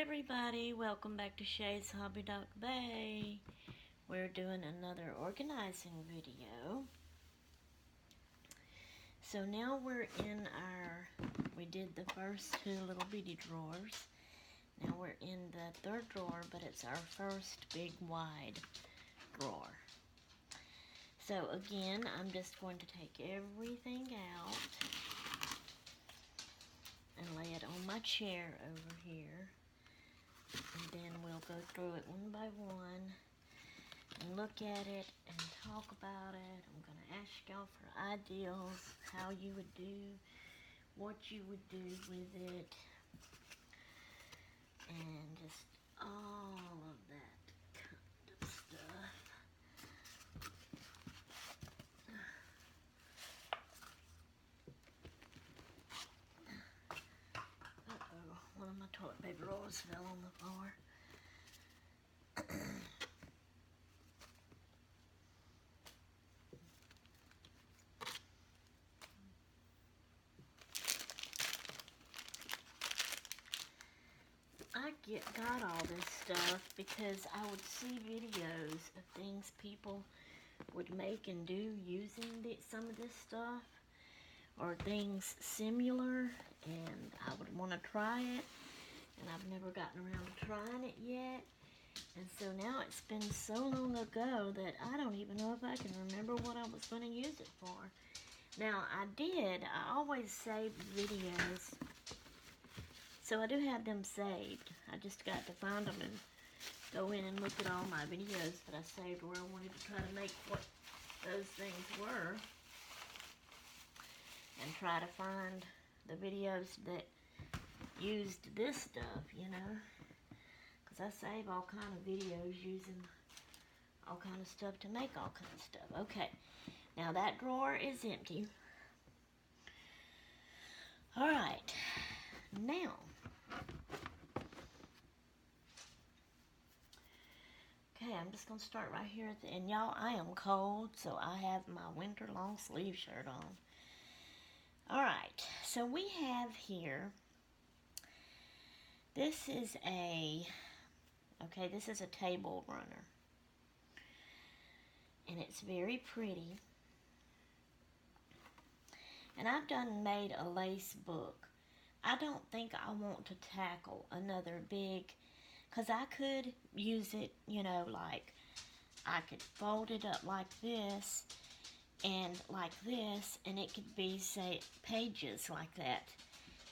everybody, welcome back to Shay's Hobby Doc Bay. We're doing another organizing video. So now we're in we did the first two little bitty drawers. Now we're in the third drawer, but it's our first big wide drawer. So again, I'm just going to take everything out and lay it on my chair over here. And then we'll go through it one by one and look at it and talk about it. I'm going to ask y'all for ideas, how you would do, what you would do with it, and just all of that kind of stuff. Uh-oh, one of my toilet paper rolls fell on the floor. I got all this stuff because I would see videos of things people would make and do using some of this stuff, or things similar, and I would want to try it, and I've never gotten around to trying it yet. And so now it's been so long ago that I don't even know if I can remember what I was going to use it for. Now I always save videos, so I do have them saved. I just got to find them and go in and look at all my videos that I saved where I wanted to try to make what those things were, and try to find the videos that used this stuff, you know, because I save all kind of videos using all kind of stuff to make all kind of stuff. Okay, now that drawer is empty. All right, now okay, I'm just going to start right here at the end. Y'all, I am cold, so I have my winter long sleeve shirt on. Alright, so we have here, this is a table runner. And it's very pretty. And I've made a lace book. I don't think I want to tackle another big, because I could use it, you know, like I could fold it up like this and like this, and it could be, say, pages like that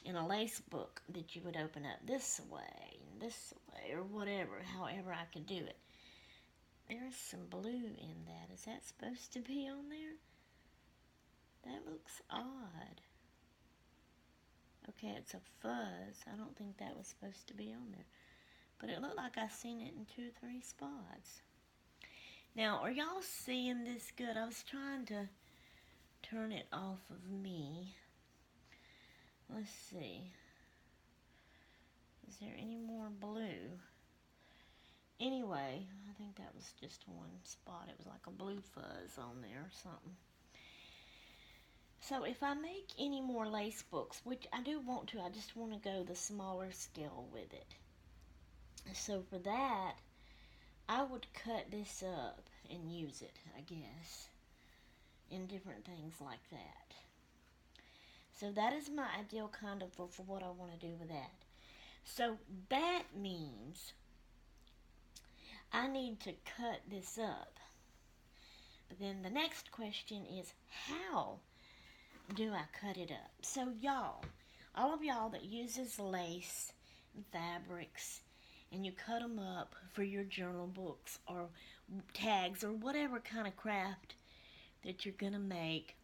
in a lace book that you would open up this way, or whatever, however I could do it. There's some blue in that. Is that supposed to be on there? That looks odd. Okay, it's a fuzz. I don't think that was supposed to be on there. But it looked like I seen it in 2 or 3 spots. Now, are y'all seeing this good? I was trying to turn it off of me. Let's see. Is there any more blue? Anyway, I think that was just one spot. It was like a blue fuzz on there or something. So if I make any more lace books, which I do want to, I just want to go the smaller scale with it. So for that, I would cut this up and use it, I guess, in different things like that. So that is my ideal kind of for what I want to do with that. So that means I need to cut this up. But then the next question is, how do I cut it up? So y'all, all of y'all that uses lace and fabrics, and you cut them up for your journal books or tags or whatever kind of craft that you're going to make,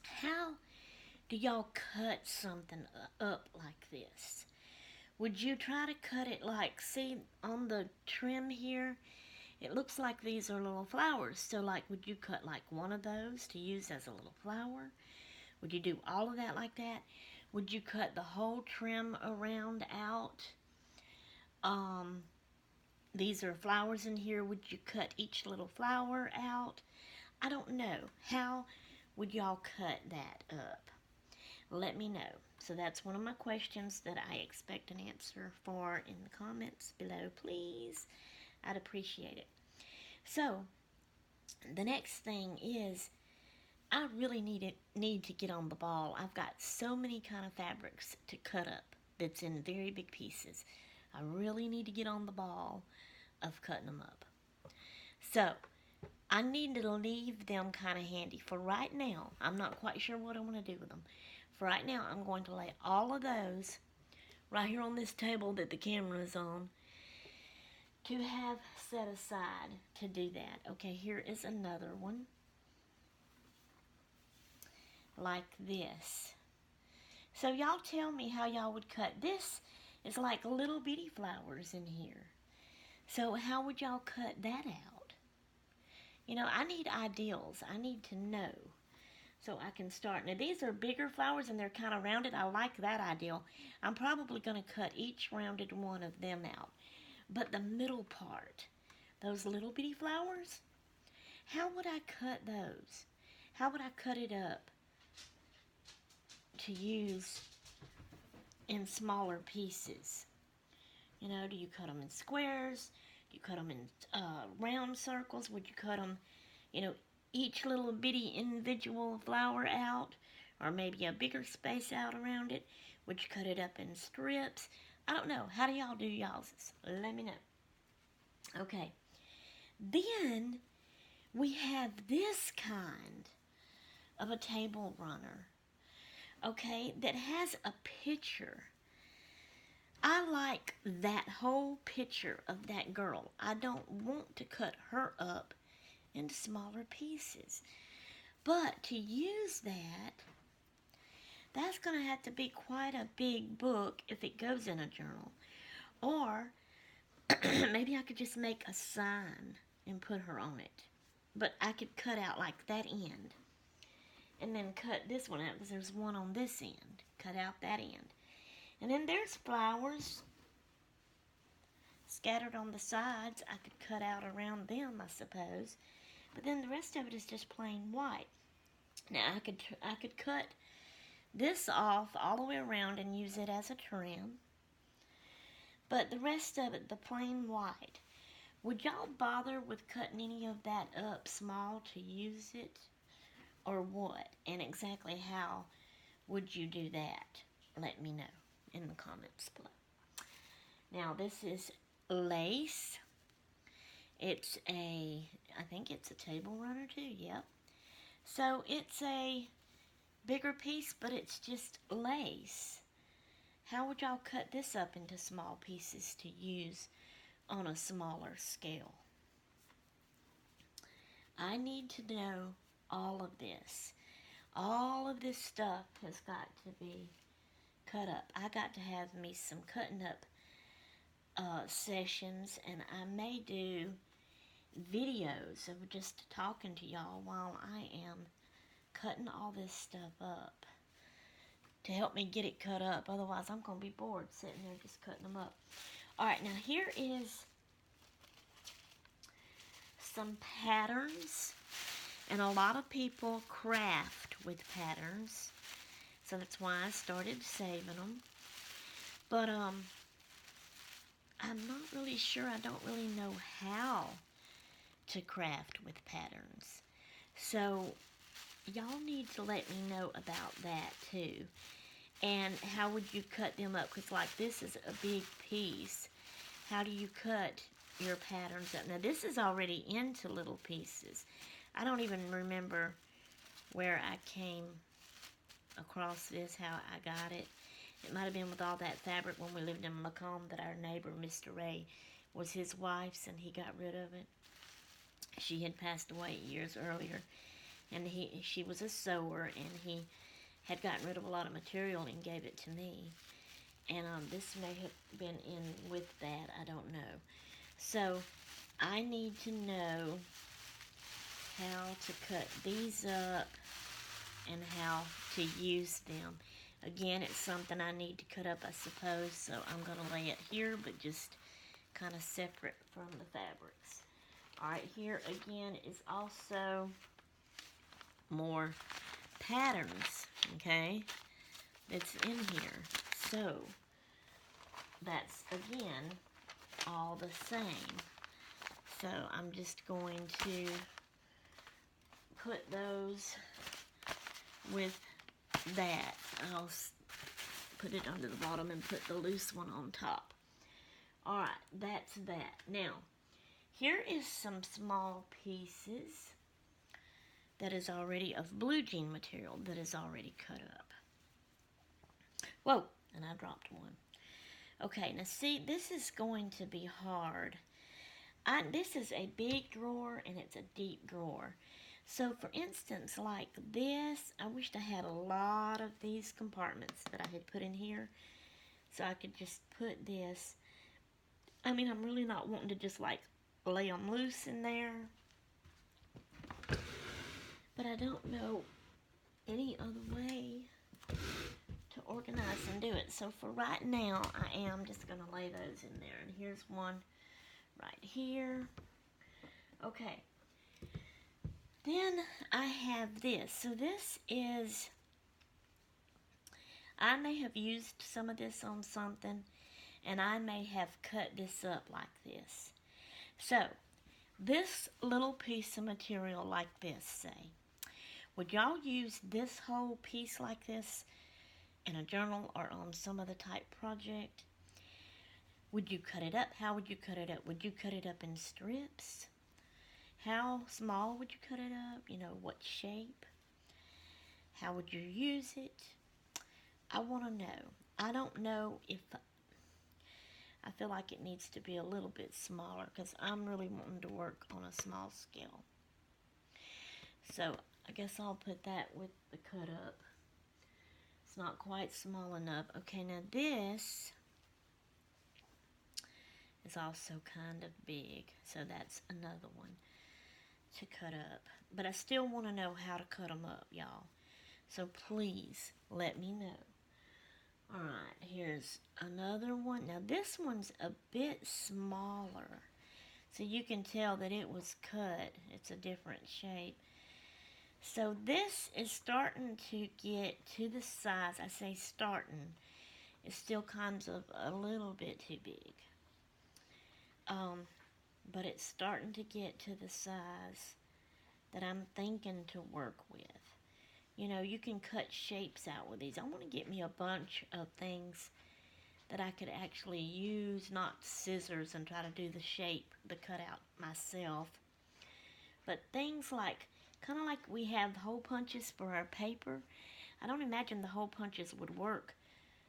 how do y'all cut something up like this? Would you try to cut it like, see on the trim here, it looks like these are little flowers. So like, would you cut like one of those to use as a little flower? Would you do all of that like that? Would you cut the whole trim around out? These are flowers in here. Would you cut each little flower out? I don't know. How would y'all cut that up? Let me know. So that's one of my questions that I expect an answer for in the comments below, please. I'd appreciate it. So the next thing is I really need to get on the ball. I've got so many kind of fabrics to cut up that's in very big pieces. I really need to get on the ball of cutting them up. So I need to leave them kind of handy. For right now, I'm not quite sure what I want to do with them. For right now, I'm going to lay all of those right here on this table that the camera is on to have set aside to do that. Okay, here is another one like this. So y'all tell me how y'all would cut. This is like little bitty flowers in here. So how would y'all cut that out? You know, I need ideals. I need to know so I can start. Now these are bigger flowers and they're kind of rounded. I like that ideal. I'm probably going to cut each rounded one of them out. But the middle part, those little bitty flowers, how would I cut those? How would I cut it up to use in smaller pieces? You know, do you cut them in squares? Do you cut them in round circles? Would you cut them, you know, each little bitty individual flower out? Or maybe a bigger space out around it? Would you cut it up in strips? I don't know. How do y'all do y'all's? Let me know. Okay. Then we have this kind of a table runner. Okay, that has a picture. I like that whole picture of that girl. I don't want to cut her up into smaller pieces. But to use that, that's going to have to be quite a big book if it goes in a journal. Or maybe I could just make a sign and put her on it. But I could cut out like that end. And then cut this one out because there's one on this end. Cut out that end. And then there's flowers scattered on the sides. I could cut out around them, I suppose. But then the rest of it is just plain white. Now I could cut this off all the way around and use it as a trim. But the rest of it, the plain white. Would y'all bother with cutting any of that up small to use it? Or what? And exactly how would you do that? Let me know in the comments below. Now this is lace. It's I think it's a table runner too, yep. So it's a bigger piece, but it's just lace. How would y'all cut this up into small pieces to use on a smaller scale? I need to know all of this. All of this stuff has got to be cut up. I got to have me some cutting up sessions, and I may do videos of just talking to y'all while I am cutting all this stuff up to help me get it cut up. Otherwise, I'm going to be bored sitting there just cutting them up. Alright, now here is some patterns. And a lot of people craft with patterns. So that's why I started saving them. But I'm not really sure. I don't really know how to craft with patterns. So y'all need to let me know about that too. And how would you cut them up? Because like this is a big piece. How do you cut your patterns up? Now this is already into little pieces. I don't even remember where I came across this, how I got it. It might have been with all that fabric when we lived in Macomb that our neighbor, Mr. Ray, was his wife's and he got rid of it. She had passed away years earlier, and she was a sewer, and he had gotten rid of a lot of material and gave it to me. And this may have been in with that, I don't know. So I need to know how to cut these up and how to use them. Again, it's something I need to cut up, I suppose, so I'm going to lay it here, but just kind of separate from the fabrics. Alright, here again is also more patterns, okay? that's in here. So that's, again, all the same. So I'm just going to put those with that. I'll put it under the bottom and put the loose one on top. Alright, that's that. Now, here is some small pieces that is already of blue jean material that is already cut up. Whoa, and I dropped one. Okay, now see, this is going to be hard. This is a big drawer and it's a deep drawer. So for instance, like this, I wished I had a lot of these compartments that I had put in here. So I could just put this. I mean, I'm really not wanting to just like lay them loose in there. But I don't know any other way to organize and do it. So for right now, I am just going to lay those in there. And here's one right here. Okay. Then I have this. So this is, I may have used some of this on something, and I may have cut this up like this. So, this little piece of material like this, say, would y'all use this whole piece like this in a journal or on some other type project? Would you cut it up? How would you cut it up? Would you cut it up in strips? How small would you cut it up? You know, what shape? How would you use it? I want to know. I don't know if, I feel like it needs to be a little bit smaller because I'm really wanting to work on a small scale. So I guess I'll put that with the cut up. It's not quite small enough. Okay, now this is also kind of big, so that's another one to cut up. But I still want to know how to cut them up, y'all. So please let me know. Alright, here's another one. Now this one's a bit smaller, so you can tell that it was cut. It's a different shape. So this is starting to get to the size. I say starting. It's still kind of a little bit too big. But it's starting to get to the size that I'm thinking to work with. You know, you can cut shapes out with these. I want to get me a bunch of things that I could actually use, not scissors and try to do the shape, the cutout myself. But things like, kind of like we have hole punches for our paper. I don't imagine the hole punches would work.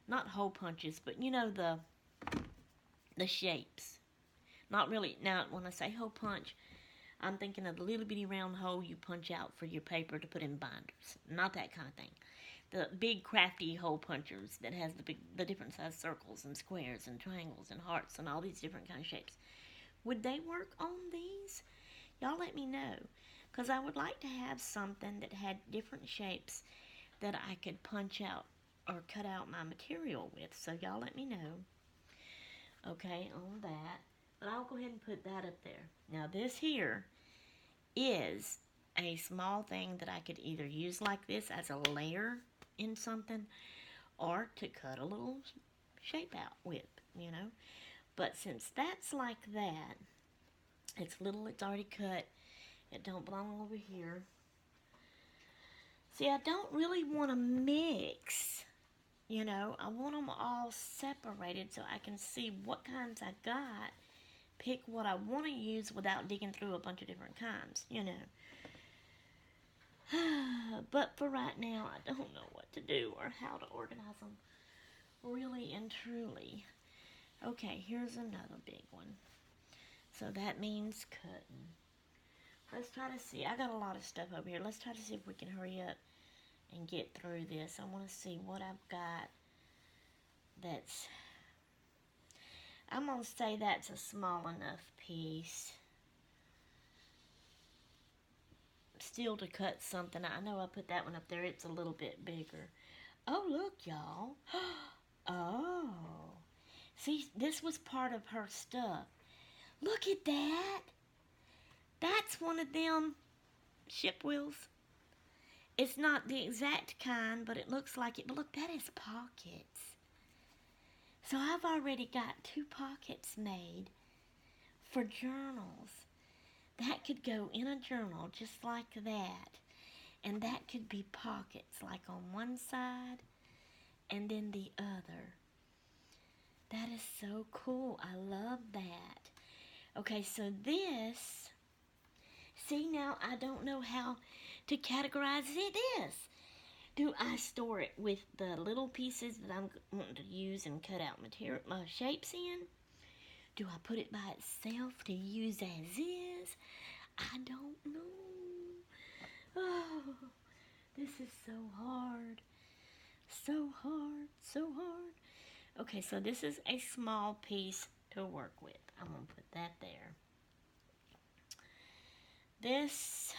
Not hole punches, but you know, the shapes. Not really. Now, when I say hole punch, I'm thinking of the little bitty round hole you punch out for your paper to put in binders. Not that kind of thing. The big crafty hole punchers that has the different size circles and squares and triangles and hearts and all these different kind of shapes. Would they work on these? Y'all let me know. Because I would like to have something that had different shapes that I could punch out or cut out my material with. So y'all let me know. Okay, on that. But I'll go ahead and put that up there. Now this here is a small thing that I could either use like this as a layer in something or to cut a little shape out with, you know. But since that's like that, it's little, it's already cut, it don't belong over here. See, I don't really want to mix, you know. I want them all separated so I can see what kinds I got, pick what I want to use without digging through a bunch of different kinds, you know. But for right now, I don't know what to do or how to organize them, really and truly. Okay, here's another big one. So that means cutting. Let's try to see. I got a lot of stuff over here. Let's try to see if we can hurry up and get through this. I want to see what I've got that's, I'm going to say that's a small enough piece. Still to cut something. I know I put that one up there. It's a little bit bigger. Oh, look, y'all. Oh. See, this was part of her stuff. Look at that. That's one of them ship wheels. It's not the exact kind, but it looks like it. But look, that is pockets. So I've already got 2 pockets made for journals. That could go in a journal just like that. And that could be pockets, like on one side and then the other. That is so cool. I love that. Okay, so this, see, now I don't know how to categorize this. Do I store it with the little pieces that I'm wanting to use and cut out material, my shapes in? Do I put it by itself to use as is? I don't know. Oh, this is so hard. So hard, so hard. Okay, so this is a small piece to work with. I'm going to put that there. This,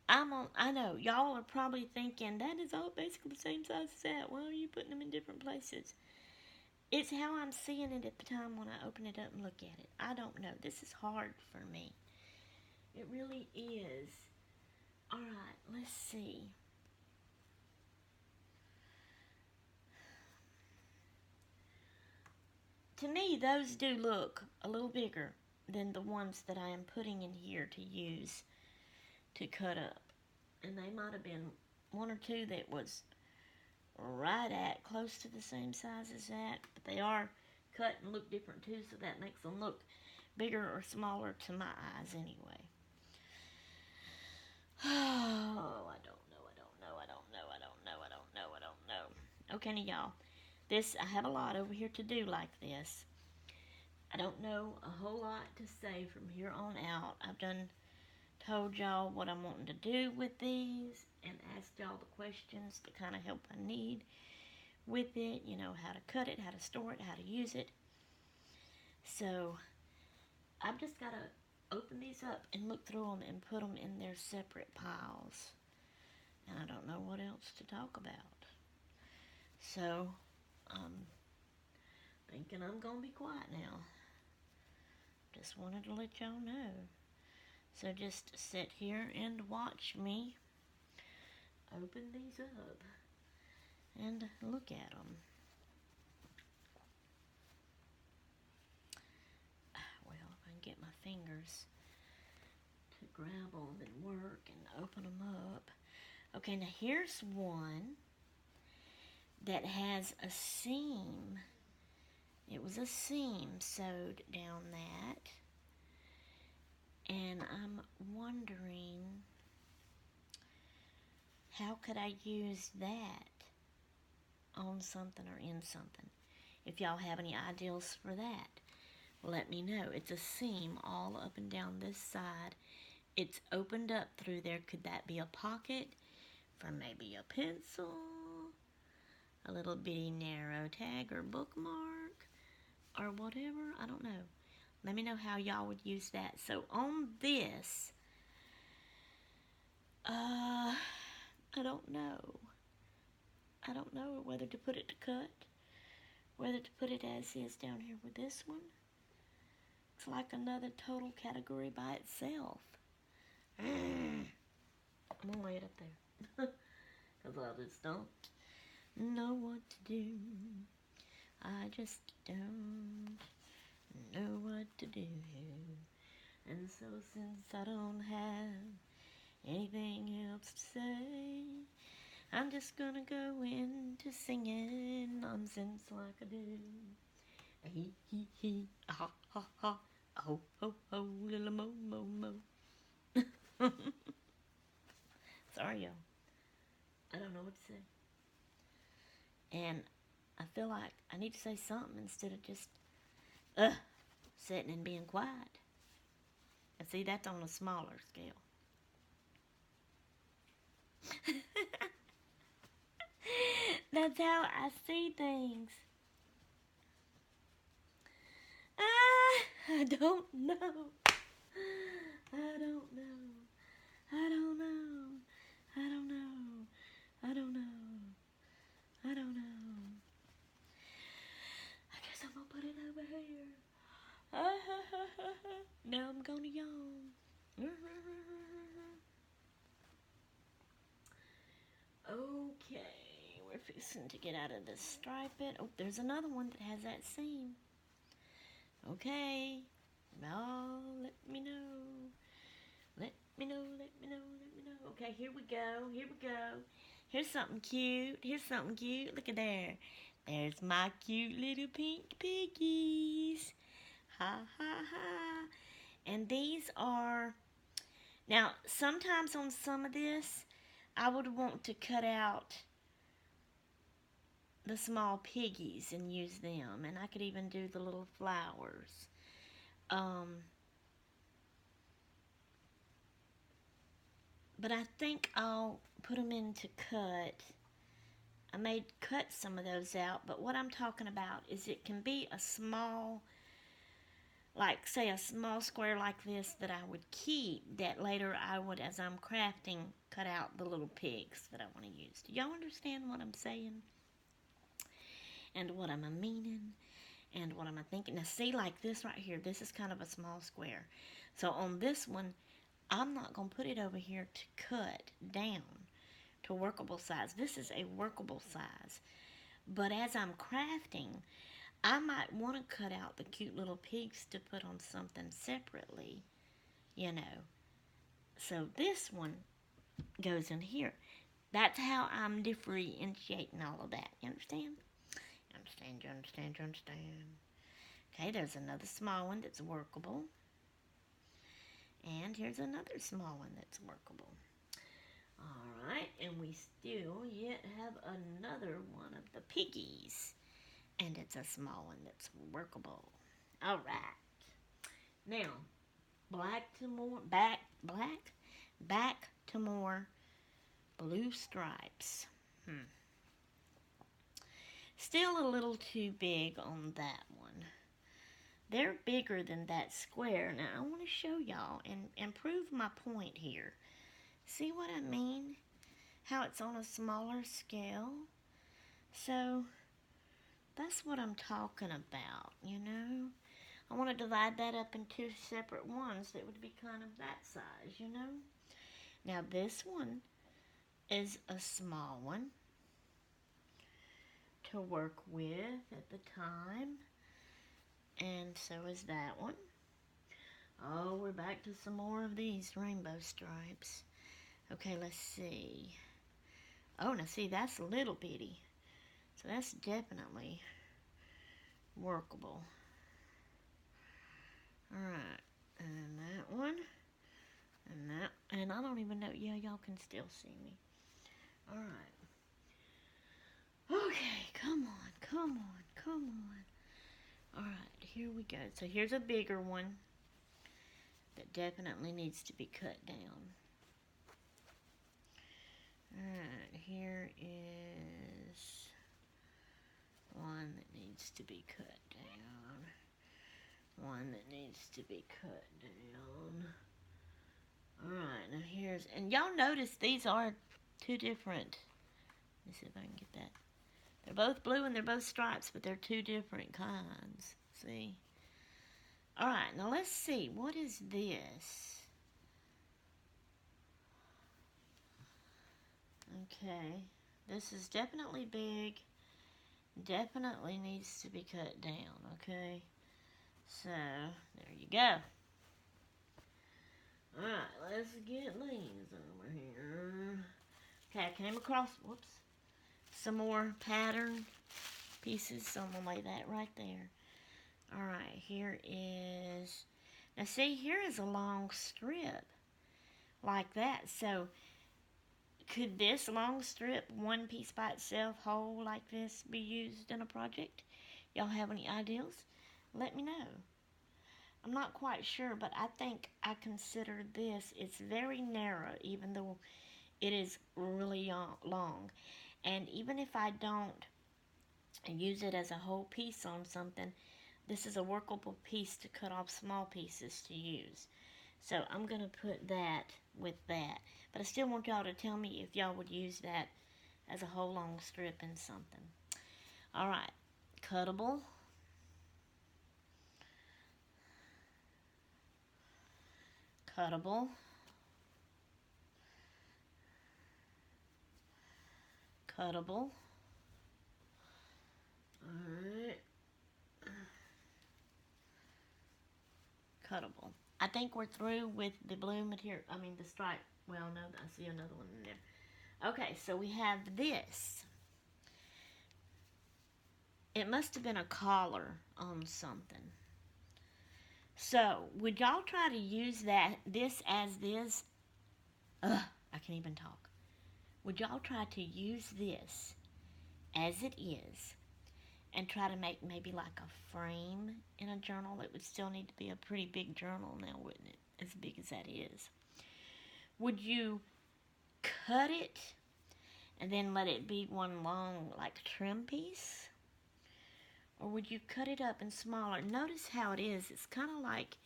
I know, y'all are probably thinking, that is all basically the same size as that. Why are you putting them in different places? It's how I'm seeing it at the time when I open it up and look at it. I don't know. This is hard for me. It really is. Alright, let's see. To me, those do look a little bigger than the ones that I am putting in here to use to cut up. And they might have been 1 or 2 that was right at close to the same size as that. But they are cut and look different too, so that makes them look bigger or smaller to my eyes anyway. Oh, I don't know. Okay, now y'all, this, I have a lot over here to do like this. I don't know a whole lot to say from here on out. I've told y'all what I'm wanting to do with these and asked y'all the questions to kind of help I need with it. You know, how to cut it, how to store it, how to use it. So, I've just got to open these up and look through them and put them in their separate piles. And I don't know what else to talk about. So, I'm thinking I'm going to be quiet now. Just wanted to let y'all know. So just sit here and watch me open these up and look at them. Well, if I can get my fingers to grab them and work and open them up. Okay, now here's one that has a seam. It was a seam sewed down that. And I'm wondering, how could I use that on something or in something? If y'all have any ideas for that, let me know. It's a seam all up and down this side. It's opened up through there. Could that be a pocket for maybe a pencil? A little bitty narrow tag or bookmark? Or whatever? I don't know. Let me know how y'all would use that. So on this, I don't know. I don't know whether to put it to cut, whether to put it as is down here with this one. It's like another total category by itself. I'm going to lay it up there. Because I just don't know what to do. I just don't know what to do. And so since I don't have anything else to say, I'm just gonna go into singing nonsense like I do. Hee hee hee, ha ha ha, oh ho ho, little mo mo mo. Sorry, y'all. I don't know what to say. And I feel like I need to say something instead of just, sitting and being quiet. And see, that's on a smaller scale. That's how I see things. I don't know. I don't know. I don't know. I don't know. I don't know. I don't know. I guess I'm gonna put it over here. Now I'm gonna yawn. fixing to get out of this stripe it. Oh, there's another one that has that seam. Okay. Now, let me know. Let me know, let me know, let me know. Okay, here we go, here we go. Here's something cute, here's something cute. Look at there. There's my cute little pink piggies. Ha, ha, ha. And these are, now, sometimes on some of this, I would want to cut out the small piggies and use them. And I could even do the little flowers. But I think I'll put them into cut. I may cut some of those out, but what I'm talking about is it can be a small, like say a small square like this that I would keep, that later I would, as I'm crafting, cut out the little pigs that I want to use. Do y'all understand what I'm saying? And what I'm meaning? And what I'm thinking? Now see, like this right here, this is kind of a small square. So on this one, I'm not going to put it over here to cut down to workable size. This is a workable size. But as I'm crafting, I might want to cut out the cute little pigs to put on something separately, you know. So this one goes in here. That's how I'm differentiating all of that. You understand? You understand. Okay, there's another small one that's workable. And here's another small one that's workable. Alright, and we still yet have another one of the piggies. And it's a small one that's workable. Alright. Now, back to more blue stripes. Still a little too big on that one. They're bigger than that square. Now, I want to show y'all and prove my point here. See what I mean? How it's on a smaller scale. So, that's what I'm talking about, you know? I want to divide that up in two separate ones that would be kind of that size, you know? Now, this one is a small one to work with at the time. And so is that one. Oh, we're back to some more of these rainbow stripes. Okay, let's see. Oh, now see, that's a little bitty. So that's definitely workable. Alright, and that one. And that, and I don't even know, yeah, y'all can still see me. Alright. Okay, come on. Alright, here we go. So here's a bigger one that definitely needs to be cut down. Alright, here is one that needs to be cut down. One that needs to be cut down. Alright, now here's, and y'all notice these are two different, let me see if I can get that. They're both blue and they're both stripes, but they're two different kinds. See? Alright, now let's see. What is this? Okay. This is definitely big. Definitely needs to be cut down, okay? So, there you go. Alright, let's get these over here. Okay, I came across, whoops, some more pattern pieces, so I'm going to lay that right there. Alright, here is, now see, here is a long strip, like that, so could this long strip, one piece by itself, whole like this, be used in a project? Y'all have any ideas? Let me know. I'm not quite sure, but I think I consider this, it's very narrow, even though it is really long. And even if I don't use it as a whole piece on something, this is a workable piece to cut off small pieces to use. So I'm going to put that with that. But I still want y'all to tell me if y'all would use that as a whole long strip in something. Alright, cuttable. Cuttable. Cuttable. cuttable. I think we're through with the blue material. I mean, the stripe. Well, no, I see another one in there. Okay, so we have this. It must have been a collar on something. So, would y'all try to use this as this? Ugh, I can't even talk. Would y'all try to use this as it is and try to make maybe like a frame in a journal? It would still need to be a pretty big journal now, wouldn't it? As big as that is. Would you cut it and then let it be one long like trim piece? Or would you cut it up in smaller? Notice how it is. It's kind of like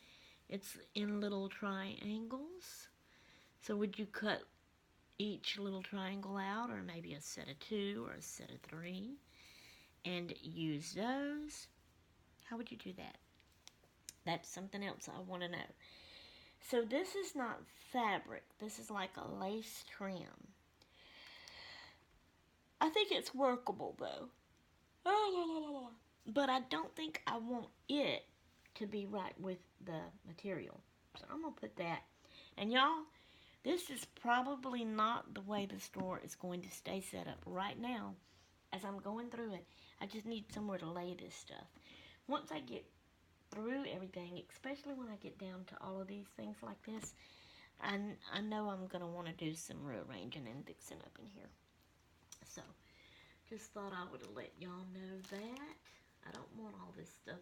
it's in little triangles. So would you cut each little triangle out, or maybe a set of 2 or a set of 3, and use those? How would you do that? That's something else I want to know. So this is not fabric. This is like a lace trim. I think it's workable though. But I don't think I want it to be right with the material. So I'm going to put that. And y'all, this is probably not the way the store is going to stay set up right now. As I'm going through it, I just need somewhere to lay this stuff. Once I get through everything, especially when I get down to all of these things like this, I know I'm going to want to do some rearranging and fixing up in here. So, just thought I would let y'all know that. I don't want all this stuff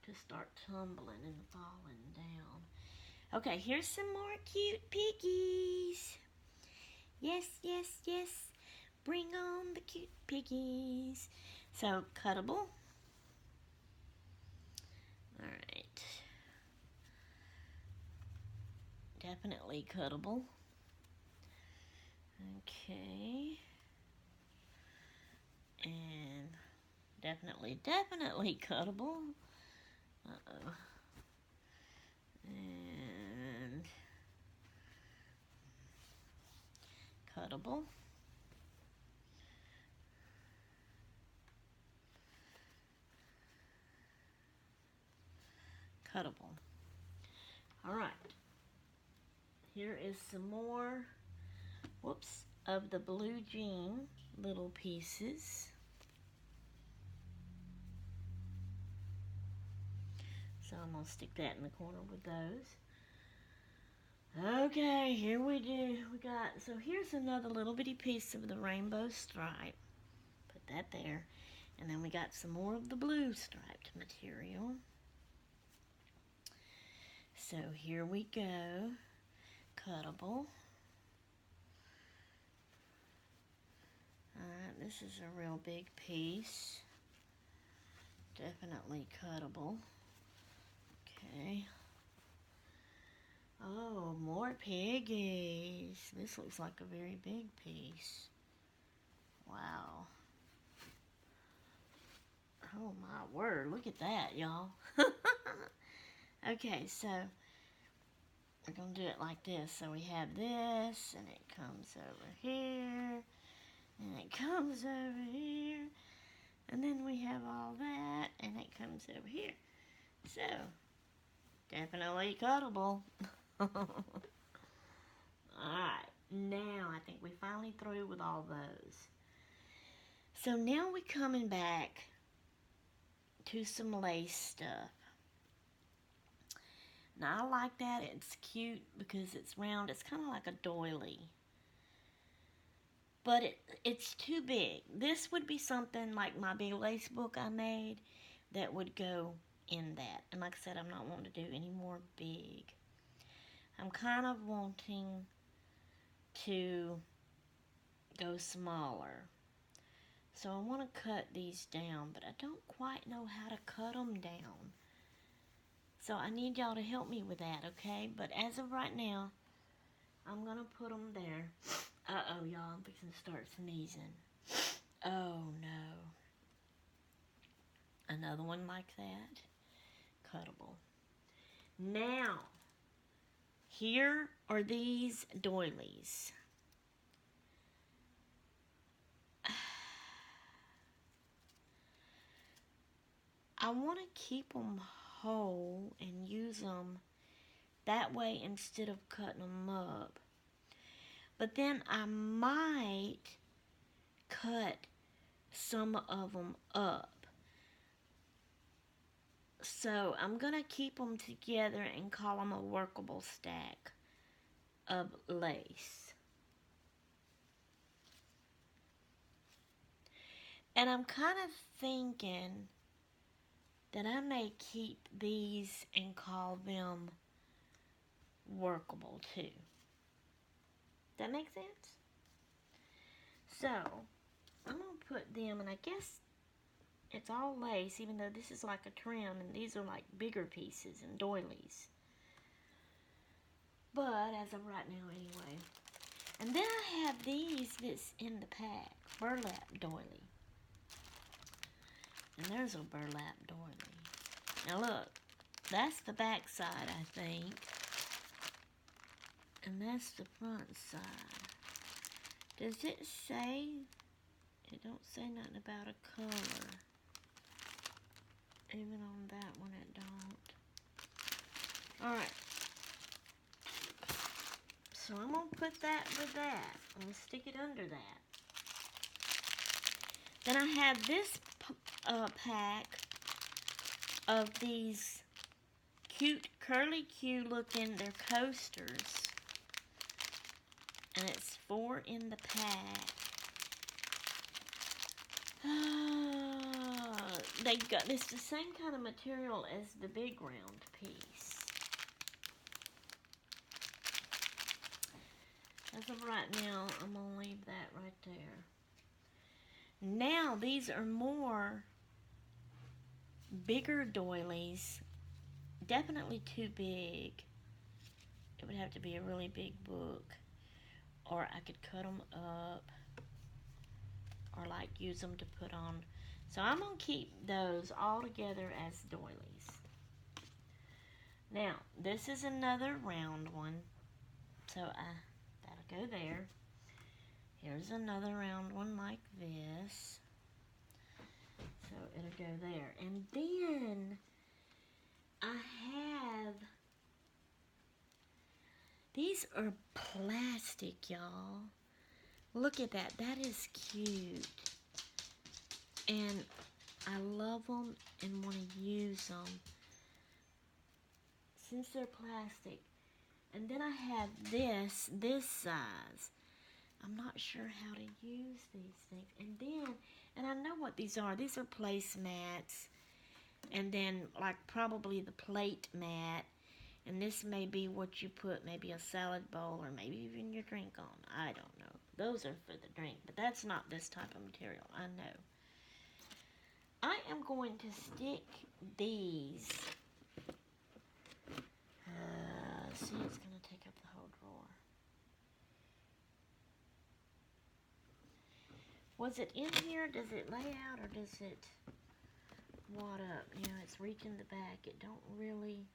to start tumbling and falling down. Okay, here's some more cute piggies. Yes, yes, yes. Bring on the cute piggies. So, cuttable. Alright. Definitely cuttable. Okay. And definitely cuttable. Uh-oh. And cuttable. Cuttable. Alright. Here is some more, of the blue jean little pieces. So I'm going to stick that in the corner with those. Okay, here we got, so here's another little bitty piece of the rainbow stripe. Put that there. And then we got some more of the blue striped material. So here we go. Cuttable. Alright, this is a real big piece. Definitely cuttable. Okay. Oh, more piggies. This looks like a very big piece. Wow. Oh my word, look at that, y'all. Okay, so we're going to do it like this. So we have this, and it comes over here, and it comes over here, and then we have all that, and it comes over here. So, definitely cuttable. Alright, now I think we finally through with all those. So now we're coming back to some lace stuff. Now I like that. It's cute because it's round. It's kind of like a doily. But it's too big. This would be something like my big lace book I made that would go in that. And like I said, I'm not wanting to do any more big. I'm kind of wanting to go smaller. So I want to cut these down, but I don't quite know how to cut them down. So I need y'all to help me with that, okay? But as of right now, I'm going to put them there. Uh-oh, y'all, I'm fixing to start sneezing. Oh, no. Another one like that. Cuttable. Now, here are these doilies. I want to keep them whole and use them that way instead of cutting them up. But then I might cut some of them up. So I'm going to keep them together and call them a workable stack of lace. And I'm kind of thinking that I may keep these and call them workable too. That make sense? So, I'm going to put them, and I guess it's all lace, even though this is like a trim, and these are like bigger pieces and doilies. But, as of right now anyway. And then I have these that's in the pack. Burlap doily. And there's a burlap doily. Now look, that's the back side, I think. And that's the front side. Does it say? It don't say nothing about a color. Even on that one it don't. Alright. So I'm going to put that with that. I'm going to stick it under that. Then I have this pack of these cute, curly Q looking, they're coasters. And it's 4 in the pack. It's the same kind of material as the big round piece. As of right now, I'm going to leave that right there. Now, these are more bigger doilies. Definitely too big. It would have to be a really big book. Or I could cut them up. Or like use them to put on. So I'm going to keep those all together as doilies. Now, this is another round one. So that'll go there. Here's another round one like this. So it'll go there. And then I have, these are plastic, y'all. Look at that. That is cute. And I love them and want to use them since they're plastic. And then I have this size. I'm not sure how to use these things. And I know what these are. These are placemats. And then, like, probably the plate mat. And this may be what you put, maybe a salad bowl or maybe even your drink on. I don't know. Those are for the drink, but that's not this type of material. I know. I am going to stick these. See, it's going to take up the whole drawer. Was it in here? Does it lay out or does it wad up? You know, it's reaching the back. It don't really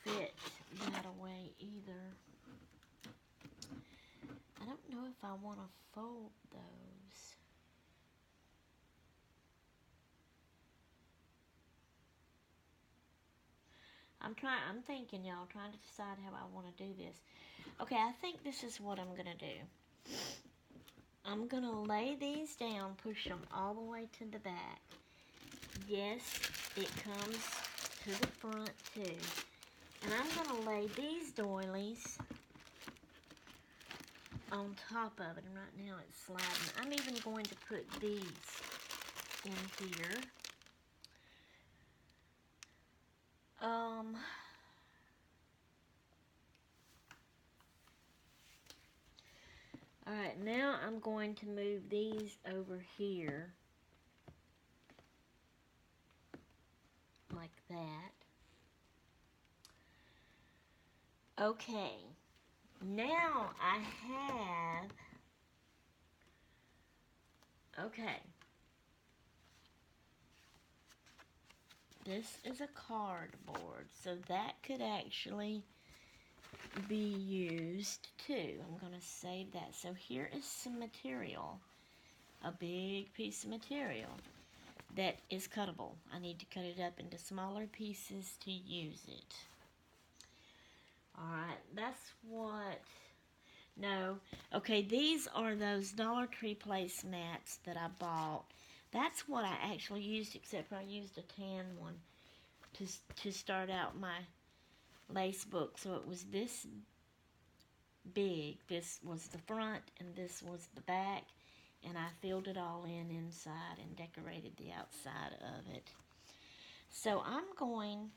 fit that away either. I don't know if I want to fold those. I'm thinking, y'all, trying to decide how I want to do this. Okay, I think this is what I'm going to do. I'm going to lay these down, push them all the way to the back. Yes, it comes to the front too. And I'm going to lay these doilies on top of it. And right now it's sliding. I'm even going to put these in here. Alright, now I'm going to move these over here. Like that. Okay. Now I have... Okay. This is a cardboard, so that could actually be used too. I'm going to save that. So here is some material. A big piece of material. that is cuttable. I need to cut it up into smaller pieces to use it. Alright, that's what... No. Okay, these are those Dollar Tree placemats that I bought. That's what I actually used, except for I used a tan one to start out my lace book. So it was this big. This was the front and this was the back. And I filled it all in inside and decorated the outside of it. So I'm going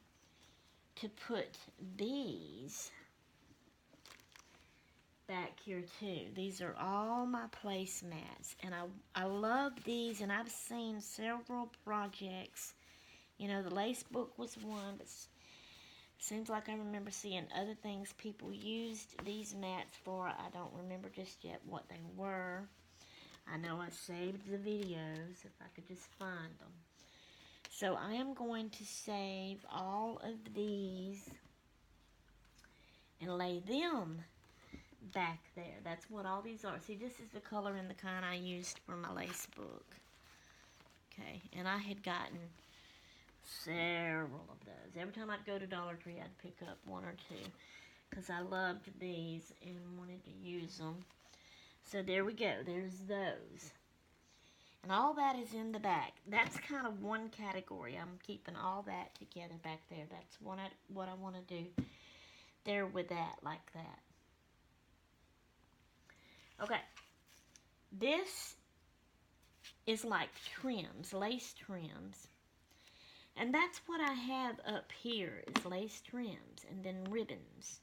to put these back here too. These are all my placemats, and I love these, and I've seen several projects. You know, the lace book was one, but seems like I remember seeing other things people used these mats for. I don't remember just yet what they were. I know I saved the videos if I could just find them. So I am going to save all of these and lay them back there. That's what all these are. See, this is the color and the kind I used for my lace book. Okay, and I had gotten several of those. Every time I'd go to Dollar Tree, I'd pick up one or two because I loved these and wanted to use them. So there we go. There's those. And all that is in the back. That's kind of one category. I'm keeping all that together back there. That's what I want to do there with that, like that. Okay. This is like trims, lace trims. And that's what I have up here is lace trims and then ribbons.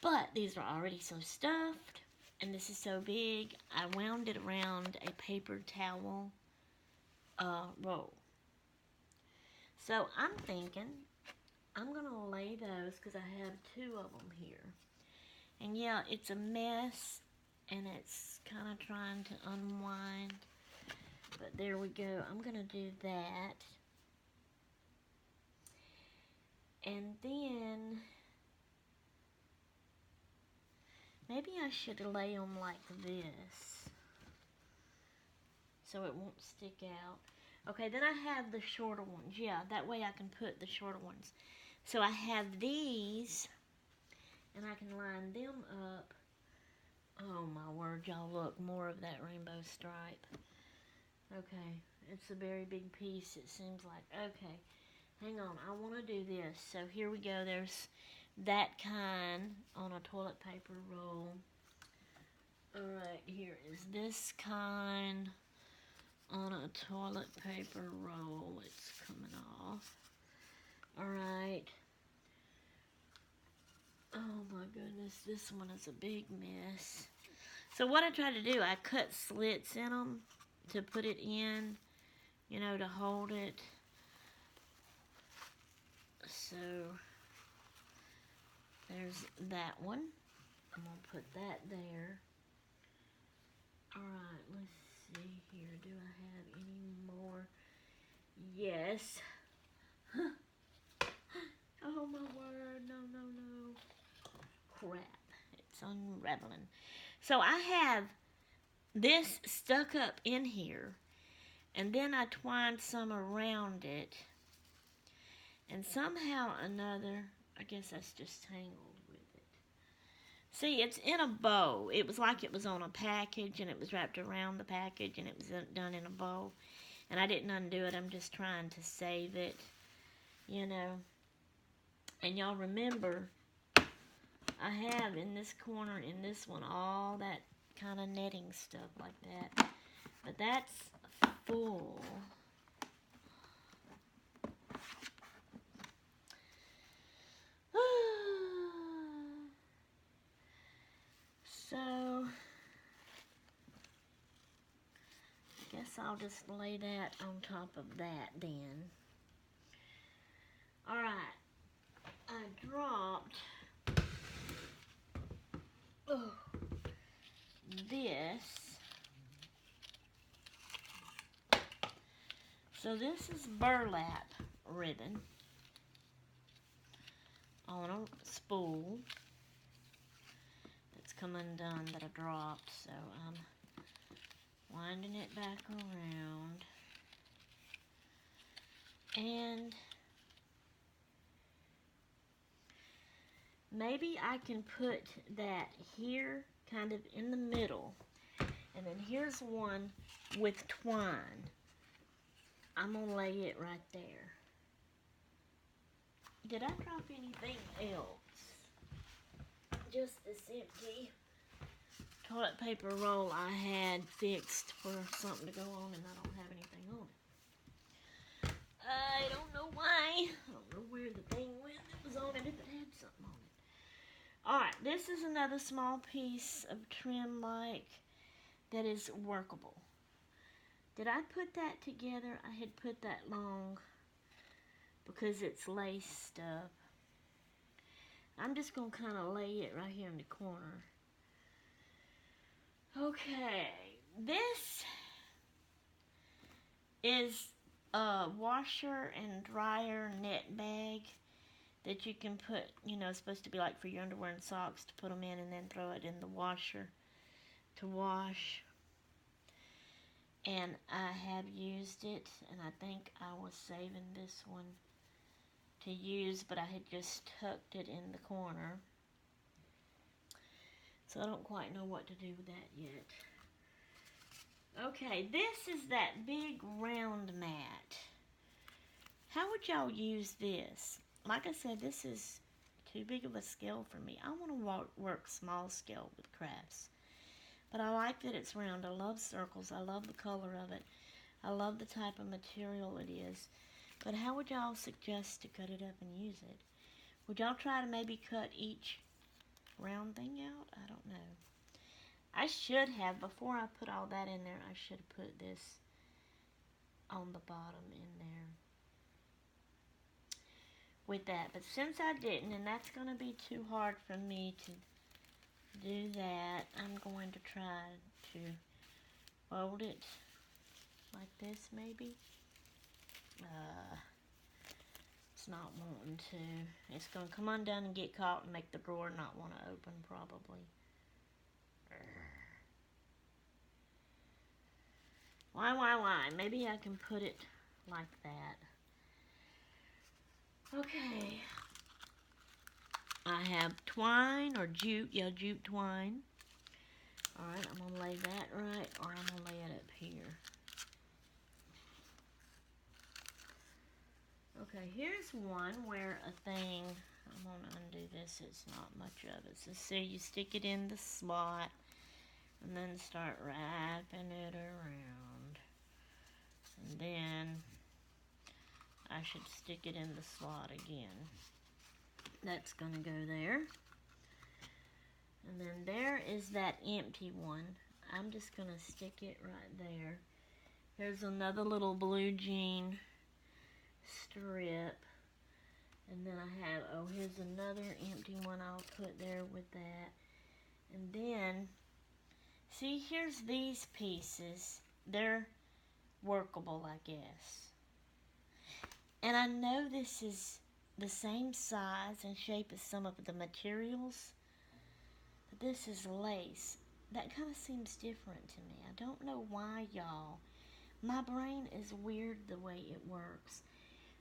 But these are already so stuffed. And this is so big, I wound it around a paper towel roll. So I'm thinking I'm going to lay those because I have two of them here. And yeah, it's a mess and it's kind of trying to unwind. But there we go. I'm going to do that. And then... maybe I should lay them like this so it won't stick out. Okay, then I have the shorter ones. Yeah, that way I can put the shorter ones. So I have these, and I can line them up. Oh my word, y'all, look, more of that rainbow stripe. Okay, it's a very big piece, it seems like. Okay, hang on, I want to do this. So here we go, there's that kind on a toilet paper roll. Alright, here is this kind on a toilet paper roll. It's coming off. Alright. Oh my goodness, this one is a big mess. So what I try to do, I cut slits in them to put it in, you know, to hold it. So... there's that one. I'm going to put that there. Alright, let's see here. Do I have any more? Yes. Oh my word. No, no, no. Crap. It's unraveling. So I have this stuck up in here. And then I twined some around it. And somehow or another... I guess that's just tangled with it. See, it's in a bow. It was like it was on a package, and it was wrapped around the package, and it was done in a bow. And I didn't undo it. I'm just trying to save it, you know. And y'all remember, I have in this corner, in this one, all that kind of netting stuff like that. But that's full. So, I guess I'll just lay that on top of that then. Alright, I dropped this. So this is burlap ribbon on a spool. Come undone that I dropped, so I'm winding it back around. And maybe I can put that here, kind of in the middle. And then here's one with twine. I'm going to lay it right there. Did I drop anything else? Just this empty toilet paper roll I had fixed for something to go on, and I don't have anything on it. I don't know why. I don't know where the thing went that was on it, if it had something on it. Alright, this is another small piece of trim that is workable. Did I put that together? I had put that long because it's laced up. I'm just going to kind of lay it right here in the corner. Okay, this is a washer and dryer net bag that you can put, it's supposed to be like for your underwear and socks, to put them in and then throw it in the washer to wash. And I have used it, and I think I was saving this one to use, but I had just tucked it in the corner. So I don't quite know what to do with that yet. Okay, this is that big round mat. How would y'all use this? Like I said, this is too big of a scale for me. I want to work small scale with crafts. But I like that it's round. I love circles. I love the color of it. I love the type of material it is. But how would y'all suggest to cut it up and use it? Would y'all try to maybe cut each round thing out? I don't know. I should have, before I put all that in there, I should have put this on the bottom in there with that. But since I didn't, and that's going to be too hard for me to do that, I'm going to try to fold it like this maybe. It's not wanting to. It's going to come undone and get caught and make the drawer not want to open probably. Why? Maybe I can put it like that. Okay. I have twine or jute. Yeah, jute twine. Alright, I'm going to lay that right, or I'm going to lay it up here. Okay, here's one where a thing, I'm going to undo this, it's not much of it. So see, you stick it in the slot, and then start wrapping it around. And then I should stick it in the slot again. That's going to go there. And then there is that empty one. I'm just going to stick it right there. There's another little blue jean strip. And then I have, here's another empty one I'll put there with that. And then, see, here's these pieces. They're workable, I guess. And I know this is the same size and shape as some of the materials, but this is lace. That kind of seems different to me. I don't know why, y'all. My brain is weird the way it works.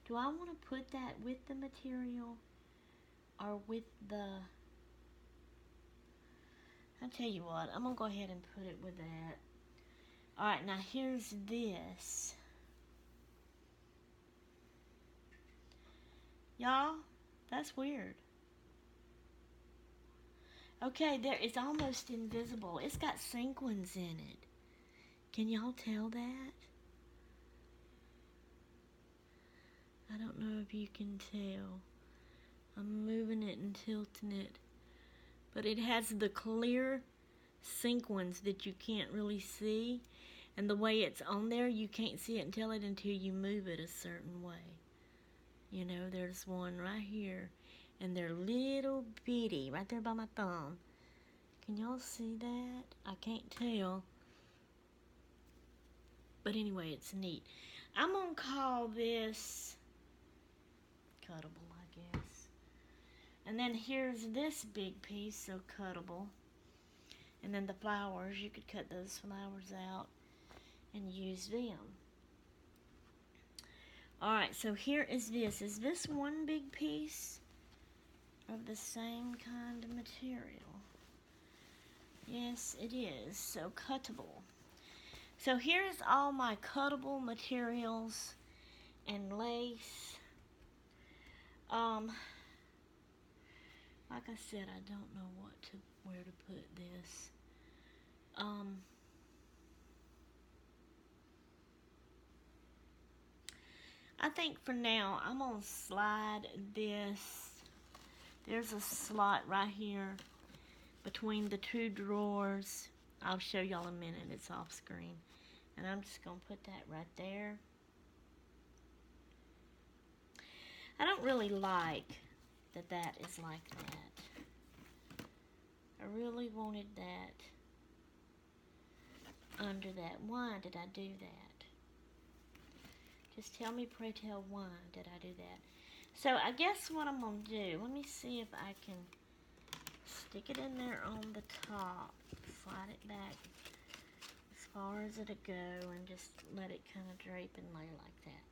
Do I want to put that with the material or with the... I'll tell you what, I'm going to go ahead and put it with that. Alright, now here's this. Y'all, that's weird. Okay, it's almost invisible. It's got sequins in it. Can y'all tell that? I don't know if you can tell. I'm moving it and tilting it. But it has the clear sequins that you can't really see. And the way it's on there, you can't see it and tell it until you move it a certain way. You know, there's one right here. And they're little bitty, right there by my thumb. Can y'all see that? I can't tell. But anyway, it's neat. I'm going to call this cuttable, I guess. And then here's this big piece, so cuttable. And then the flowers, you could cut those flowers out and use them. Alright, so here is this. Is this one big piece of the same kind of material? Yes, it is. So cuttable. So here's all my cuttable materials and lace. Like I said, I don't know where to put this. I think for now I'm gonna slide this. There's a slot right here between the two drawers. I'll show y'all in a minute. It's off screen. And I'm just gonna put that right there. I don't really like that is like that. I really wanted that under that. Why did I do that? Just tell me, pray tell, why did I do that? So I guess what I'm going to do, let me see if I can stick it in there on the top, slide it back as far as it'll go, and just let it kind of drape and lay like that.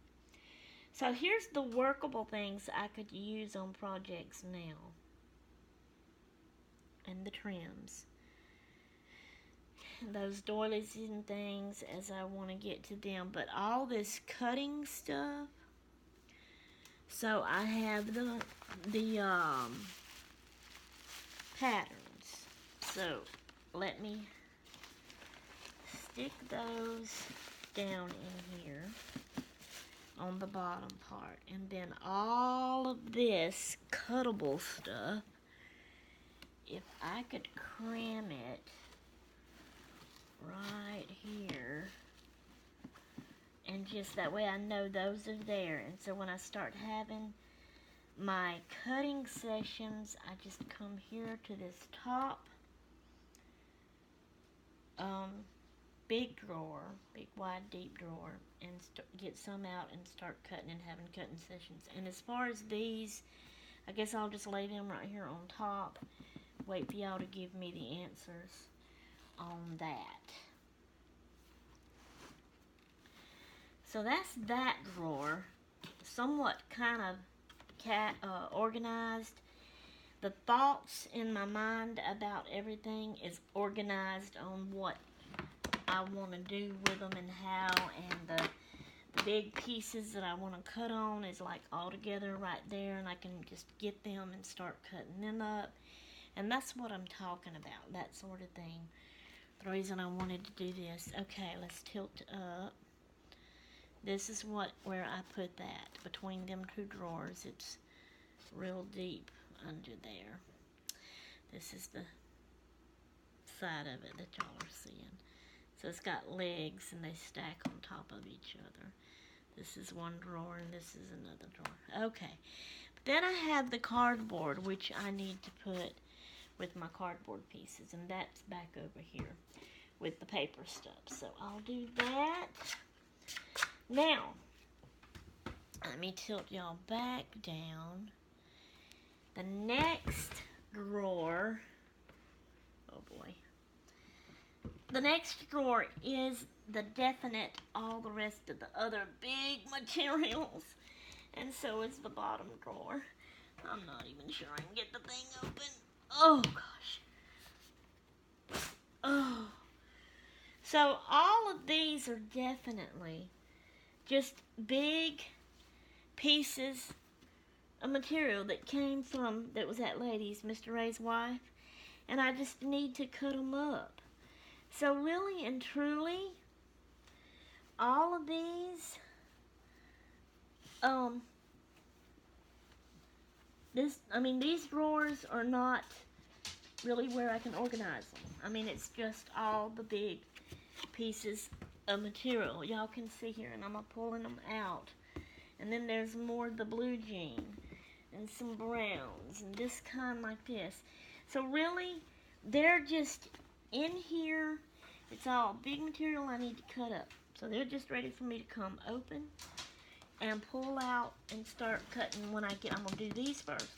So here's the workable things I could use on projects now. And the trims. Those doilies and things as I want to get to them. But all this cutting stuff. So I have the patterns. So let me stick those down in here on the bottom part, and then all of this cuttable stuff, if I could cram it right here, and just that way I know those are there, and so when I start having my cutting sessions, I just come here to this top big drawer, big wide deep drawer, and get some out and start cutting and having cutting sessions. And as far as these, I guess I'll just lay them right here on top. Wait for y'all to give me the answers on that. So that's that drawer, somewhat kind of organized. The thoughts in my mind about everything is organized on what I want to do with them and how, and the big pieces that I want to cut on is like all together right there, and I can just get them and start cutting them up. And that's what I'm talking about, that sort of thing. The reason I wanted to do this. Okay, let's tilt up. This is where I put that, between them two drawers. It's real deep under there. This is the side of it that y'all are seeing. So it's got legs and they stack on top of each other. This is one drawer and this is another drawer. Okay. But then I have the cardboard, which I need to put with my cardboard pieces. And that's back over here with the paper stuff. So I'll do that. Now, let me tilt y'all back down. The next drawer, oh boy. The next drawer is the definite, all the rest of the other big materials. And so is the bottom drawer. I'm not even sure I can get the thing open. Oh, gosh. Oh. So all of these are definitely just big pieces of material that came from, that was that lady's, Mr. Ray's wife. And I just need to cut them up. So really and truly, all of these, these drawers are not really where I can organize them. I mean, it's just all the big pieces of material. Y'all can see here, and I'm pulling them out. And then there's more of the blue jean, and some browns, and this kind like this. So really, they're just in here. It's all big material I need to cut up. So they're just ready for me to come open and pull out and start cutting when I get. I'm going to do these first.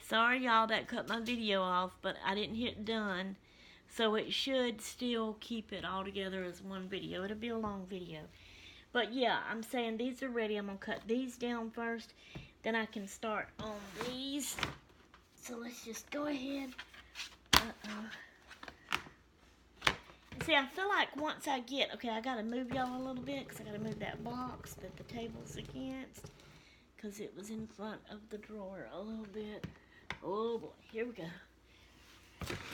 Sorry y'all, that cut my video off, but I didn't hit done. So it should still keep it all together as one video. It'll be a long video. But yeah, I'm saying these are ready. I'm going to cut these down first. Then I can start on these. So let's just go ahead. See, I feel like once I get, okay, I got to move y'all a little bit because I got to move that box that the table's against because it was in front of the drawer a little bit. Oh boy, here we go.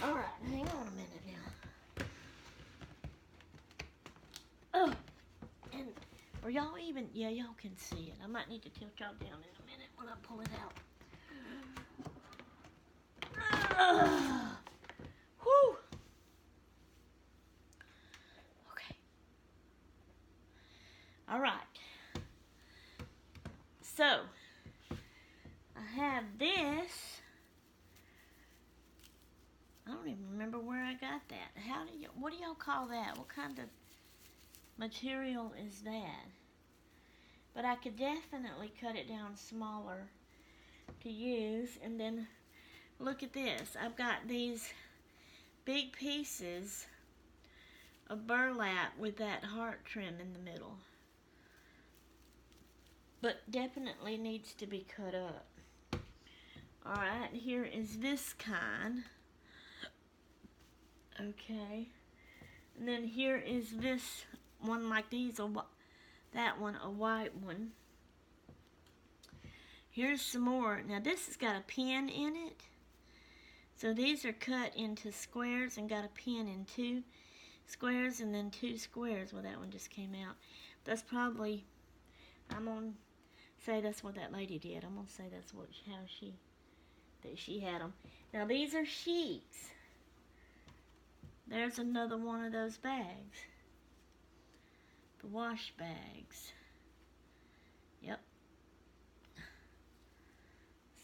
All right, hang on a minute now. Oh, and are y'all even, yeah, y'all can see it. I might need to tilt y'all down in a minute when I pull it out. Whew. Okay. All right. So, I have this. I don't even remember where I got that. What do y'all call that? What kind of material is that? But I could definitely cut it down smaller to use. And then look at this. I've got these big pieces of burlap with that heart trim in the middle. But definitely needs to be cut up. Alright, here is this kind. Okay. And then here is this one like these, that one, a white one. Here's some more. Now this has got a pin in it. So these are cut into squares and got a pin in 2 squares and then 2 squares. Well, that one just came out. That's probably, I'm going to say that's what that lady did. I'm going to say that's how she had them. Now these are sheets. There's another one of those bags. The wash bags. Yep.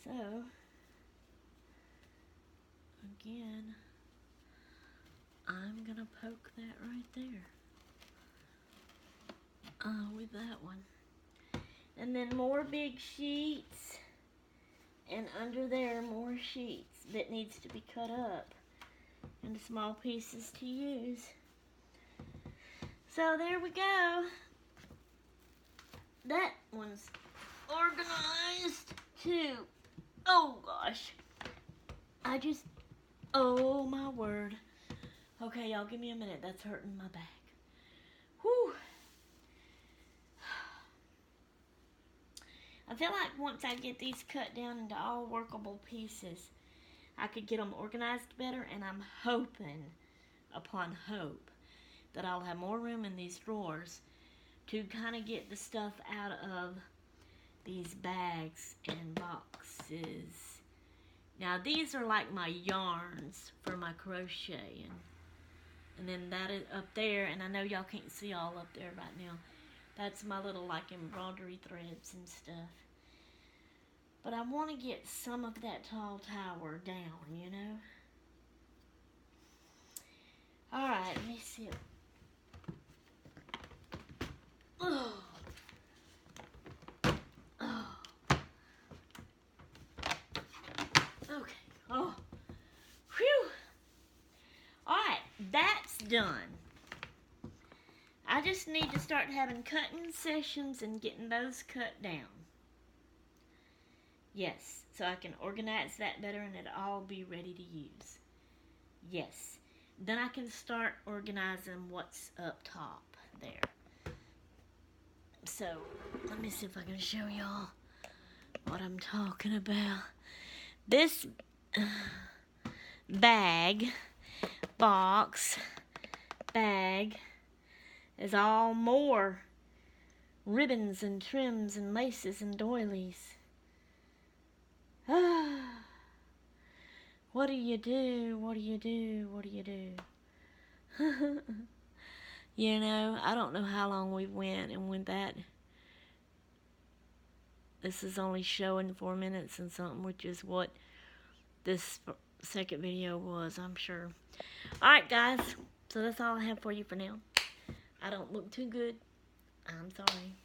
So, again, I'm gonna poke that right there. With that one. And then more big sheets. And under there, more sheets that needs to be cut up into small pieces to use. So there we go. That one's organized too. Oh gosh. Oh my word. Okay, y'all, give me a minute. That's hurting my back. Whew. I feel like once I get these cut down into all workable pieces, I could get them organized better, and I'm hoping, upon hope, that I'll have more room in these drawers to kind of get the stuff out of these bags and boxes. Now these are like my yarns for my crocheting. And then that is up there, and I know y'all can't see all up there right now. That's my little like embroidery threads and stuff. But I want to get some of that tall tower down, you know. Alright, let me see. Oh. Oh. Okay. Oh. Whew. Alright, that's done. I just need to start having cutting sessions and getting those cut down. Yes, so I can organize that better and it'll all be ready to use. Yes. Then I can start organizing what's up top there. So, let me see if I can show y'all what I'm talking about. This bag is all more ribbons and trims and laces and doilies. What do you do? What do you do? What do you do? You know, I don't know how long we went, and when this is only showing 4 minutes and something, which is what this second video was, I'm sure. Alright guys, so that's all I have for you for now. I don't look too good. I'm sorry.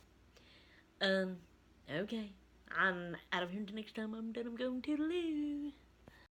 Okay. I'm out of here until next time. I'm done. I'm going to toodaloo.